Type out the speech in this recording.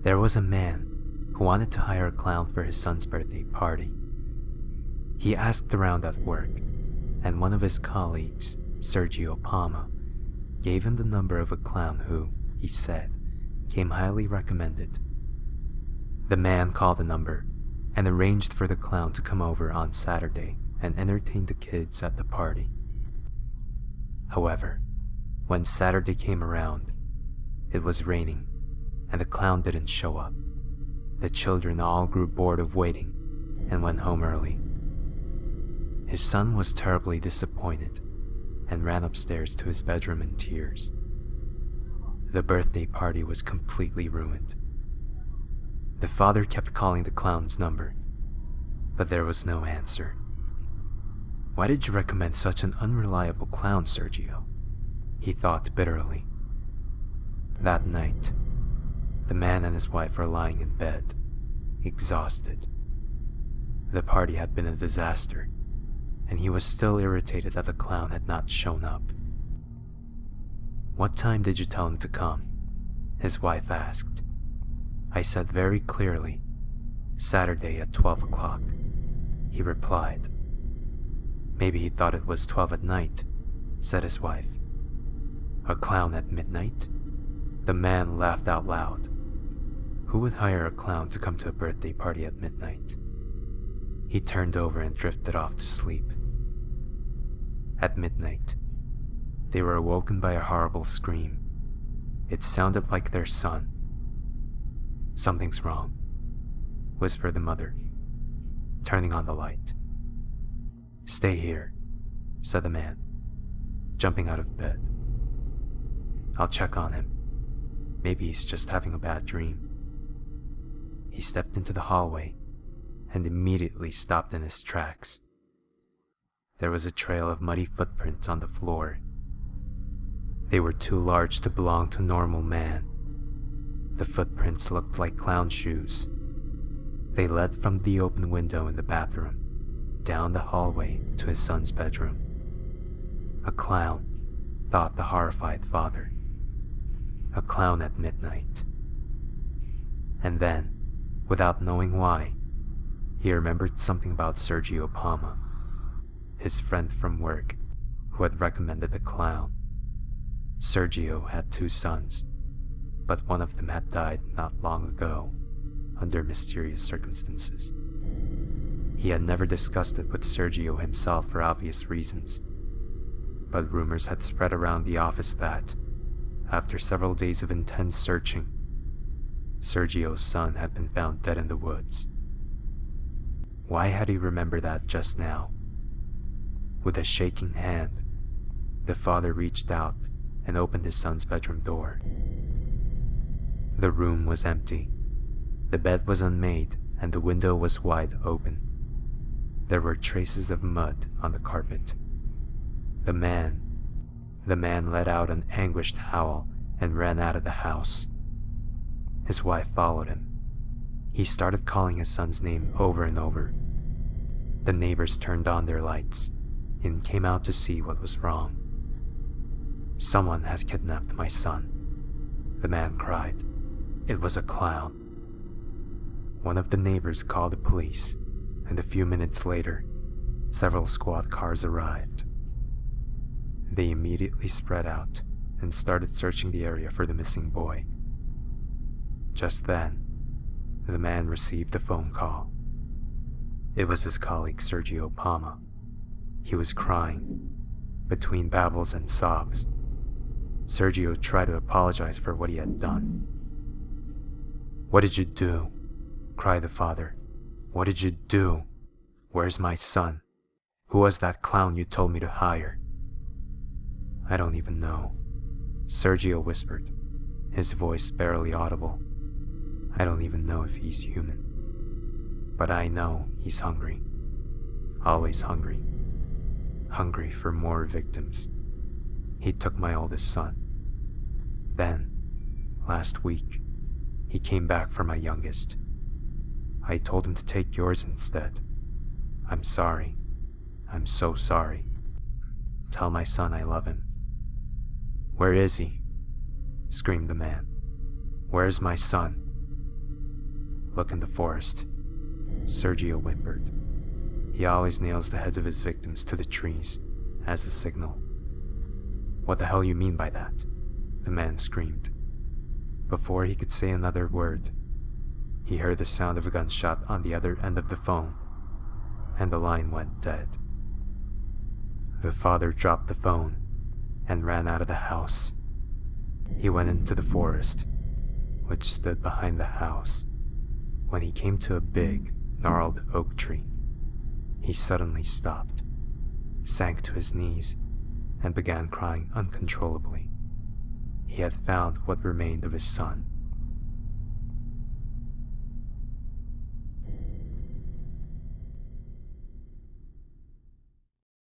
There was a man who wanted to hire a clown for his son's birthday party. He asked around at work, and one of his colleagues, Sergio Palma, gave him the number of a clown who, he said, came highly recommended. The man called the number and arranged for the clown to come over on Saturday and entertain the kids at the party. However, when Saturday came around, it was raining and the clown didn't show up. The children all grew bored of waiting and went home early. His son was terribly disappointed and ran upstairs to his bedroom in tears. The birthday party was completely ruined. The father kept calling the clown's number, but there was no answer. Why did you recommend such an unreliable clown, Sergio? He thought bitterly. That night, the man and his wife were lying in bed, exhausted. The party had been a disaster, and he was still irritated that the clown had not shown up. "What time did you tell him to come?" his wife asked. "I said very clearly, Saturday at 12 o'clock, he replied. "Maybe he thought it was 12 at night," said his wife. "A clown at midnight?" The man laughed out loud. Who would hire a clown to come to a birthday party at midnight? He turned over and drifted off to sleep. At midnight, they were awoken by a horrible scream. It sounded like their son. "Something's wrong," whispered the mother, turning on the light. "Stay here," said the man, jumping out of bed. "I'll check on him. Maybe he's just having a bad dream." He stepped into the hallway and immediately stopped in his tracks. There was a trail of muddy footprints on the floor. They were too large to belong to a normal man. The footprints looked like clown shoes. They led from the open window in the bathroom, down the hallway to his son's bedroom. A clown, thought the horrified father. A clown at midnight. And then, without knowing why, he remembered something about Sergio Palma, his friend from work who had recommended the clown. Sergio had 2 sons, but one of them had died not long ago, under mysterious circumstances. He had never discussed it with Sergio himself for obvious reasons, but rumors had spread around the office that, after several days of intense searching, Sergio's son had been found dead in the woods. Why had he remembered that just now? With a shaking hand, the father reached out and opened his son's bedroom door. The room was empty. The bed was unmade and the window was wide open. There were traces of mud on the carpet. The man let out an anguished howl and ran out of the house. His wife followed him. He started calling his son's name over and over. The neighbors turned on their lights and came out to see what was wrong. "Someone has kidnapped my son," the man cried. It was a clown. One of the neighbors called the police, and a few minutes later, several squad cars arrived. They immediately spread out and started searching the area for the missing boy. Just then, the man received a phone call. It was his colleague Sergio Palma. He was crying, between babbles and sobs. Sergio tried to apologize for what he had done. "What did you do?" cried the father. "What did you do? Where's my son? Who was that clown you told me to hire?" "I don't even know," Sergio whispered, his voice barely audible. "I don't even know if he's human. But I know he's hungry. Always hungry. Hungry for more victims. He took my oldest son. Then, last week, he came back for my youngest. I told him to take yours instead. I'm sorry. I'm so sorry. Tell my son I love him." "Where is he?" screamed the man. "Where's my son?" "Look in the forest," Sergio whimpered. "He always nails the heads of his victims to the trees as a signal." "What the hell you mean by that?" the man screamed. Before he could say another word, he heard the sound of a gunshot on the other end of the phone, and the line went dead. The father dropped the phone and ran out of the house. He went into the forest, which stood behind the house. When he came to a big, gnarled oak tree, he suddenly stopped, sank to his knees, and began crying uncontrollably. He had found what remained of his son,